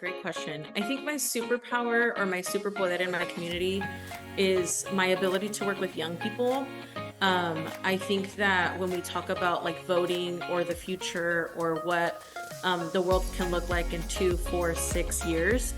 Great question. I think my superpower or my superpoder in my community is my ability to work with young people. I think that when we talk about like voting or the future or what the world can look like in 2, 4, 6 years,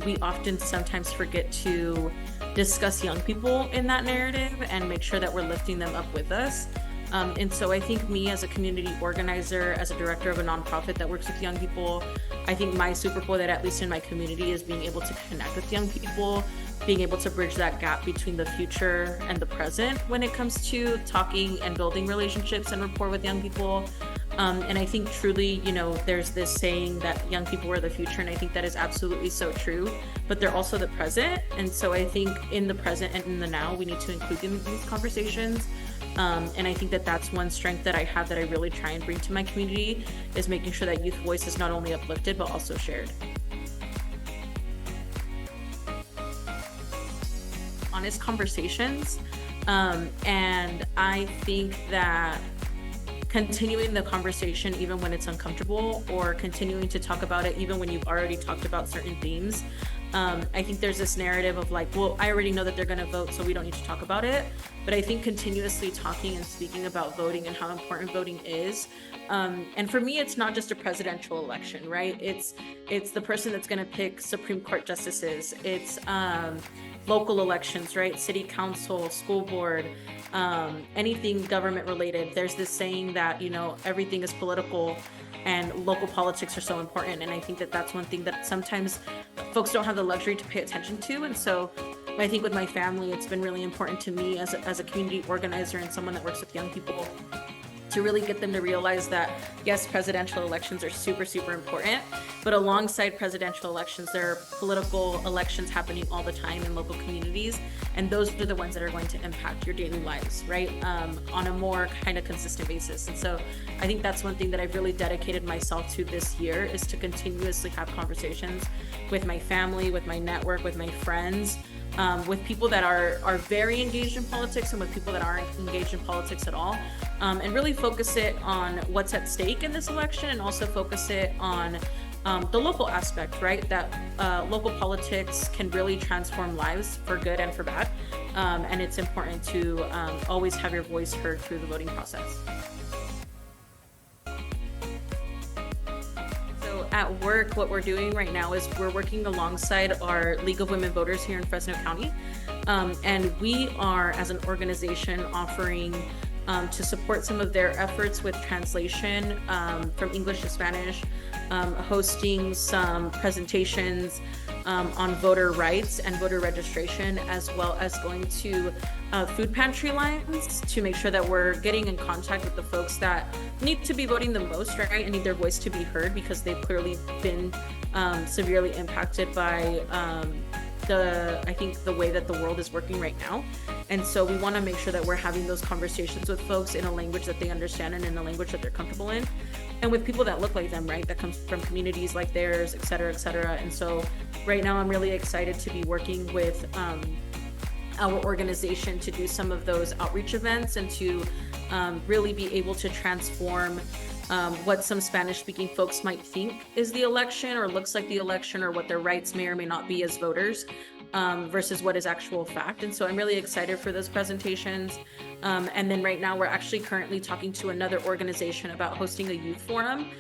we often sometimes forget to discuss young people in that narrative and make sure that we're lifting them up with us. And so I think me as a community organizer, as a director of a nonprofit that works with young people, I think my superpower, at least in my community, is being able to connect with young people, being able to bridge that gap between the future and the present when it comes to talking and building relationships and rapport with young people. And I think truly, there's this saying that young people are the future, and I think that is absolutely so true, but they're also the present. And so I think in the present and in the now, we need to include them in these conversations. And I think that that's one strength that I have that I really try and bring to my community, is making sure that youth voice is not only uplifted, but also shared. Honest conversations. And I think that continuing the conversation even when it's uncomfortable, or continuing to talk about it even when you've already talked about certain themes. I think there's this narrative of like, well, I already know that they're going to vote, so we don't need to talk about it. But I think continuously talking and speaking about voting and how important voting is. And for me, it's not just a presidential election, right? It's the person that's going to pick Supreme Court justices. It's local elections, right? City council, school board, anything government related. There's this saying that, everything is political and local politics are so important. And I think that that's one thing that sometimes folks don't have the luxury to pay attention to. And so I think with my family, it's been really important to me as a community organizer and someone that works with young people to really get them to realize that, yes, presidential elections are super, super important, but alongside presidential elections, there are political elections happening all the time in local communities, and those are the ones that are going to impact your daily lives, right, on a more kind of consistent basis. And so I think that's one thing that I've really dedicated myself to this year, is to continuously have conversations with my family, with my network, with my friends, with people that are very engaged in politics and with people that aren't engaged in politics at all, and really focus it on what's at stake in this election, and also focus it on the local aspect, right? That local politics can really transform lives for good and for bad, and it's important to always have your voice heard through the voting process. At work, what we're doing right now is we're working alongside our League of Women Voters here in Fresno County. And we are, as an organization, offering to support some of their efforts with translation from English to Spanish, hosting some presentations on voter rights and voter registration, as well as going to food pantry lines to make sure that we're getting in contact with the folks that need to be voting the most, right, and need their voice to be heard, because they've clearly been severely impacted by the way that the world is working right now. And so we want to make sure that we're having those conversations with folks in a language that they understand and in a language that they're comfortable in, and with people that look like them, right, that comes from communities like theirs, et cetera, et cetera. And so right now I'm really excited to be working with our organization to do some of those outreach events, and to really be able to transform what some Spanish-speaking folks might think is the election, or looks like the election, or what their rights may or may not be as voters, versus what is actual fact. And so I'm really excited for those presentations. And then right now we're actually currently talking to another organization about hosting a youth forum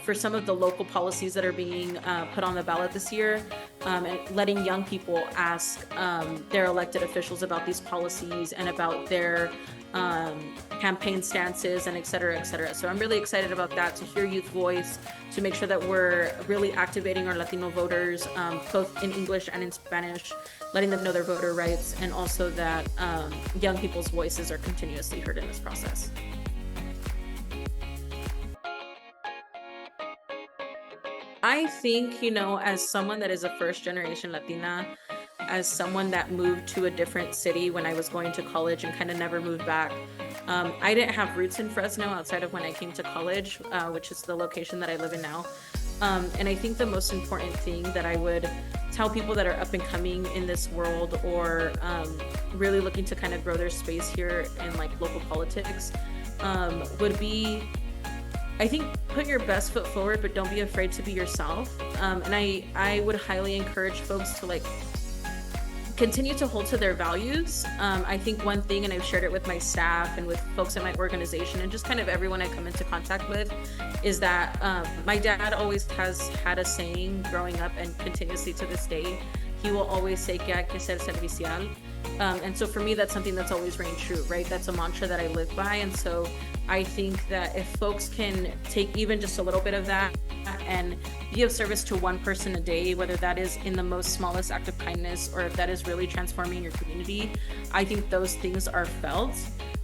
for some of the local policies that are being put on the ballot this year, and letting young people ask their elected officials about these policies and about their campaign stances, and et cetera, et cetera. So I'm really excited about that, to hear youth voice, to make sure that we're really activating our Latino voters, both in English and in Spanish, letting them know their voter rights, and also that young people's voices are continuously heard in this process. I think, as someone that is a first generation Latina, as someone that moved to a different city when I was going to college and kind of never moved back, I didn't have roots in Fresno outside of when I came to college, which is the location that I live in now. And I think the most important thing that I would tell people that are up and coming in this world, or really looking to kind of grow their space here in like local politics, would be I think put your best foot forward, but don't be afraid to be yourself. And I would highly encourage folks to like continue to hold to their values. I think one thing, and I've shared it with my staff and with folks in my organization and just kind of everyone I come into contact with, is that my dad always has had a saying growing up and continuously to this day. He will always say que hay que ser servicial. And so for me, that's something that's always reigned true, right? That's a mantra that I live by. And so I think that if folks can take even just a little bit of that and be of service to one person a day, whether that is in the most smallest act of kindness or if that is really transforming your community, I think those things are felt.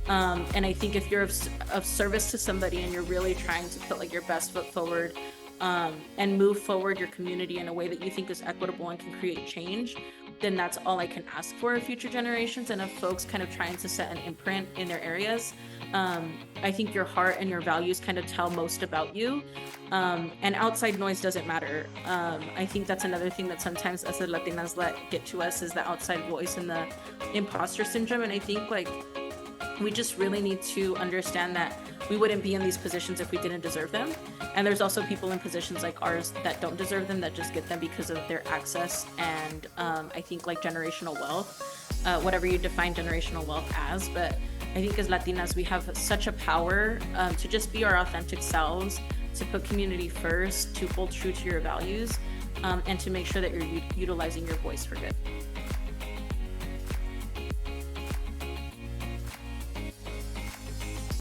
And I think if you're of service to somebody and you're really trying to put like your best foot forward, and move forward your community in a way that you think is equitable and can create change, then that's all I can ask for future generations. And of folks kind of trying to set an imprint in their areas, I think your heart and your values kind of tell most about you, and outside noise doesn't matter. I think that's another thing that sometimes us as Latinas let get to us, is the outside voice and the imposter syndrome. And I think like we just really need to understand that we wouldn't be in these positions if we didn't deserve them. And there's also people in positions like ours that don't deserve them, that just get them because of their access and I think like generational wealth, whatever you define generational wealth as. But I think as Latinas, we have such a power to just be our authentic selves, to put community first, to hold true to your values, and to make sure that you're utilizing your voice for good.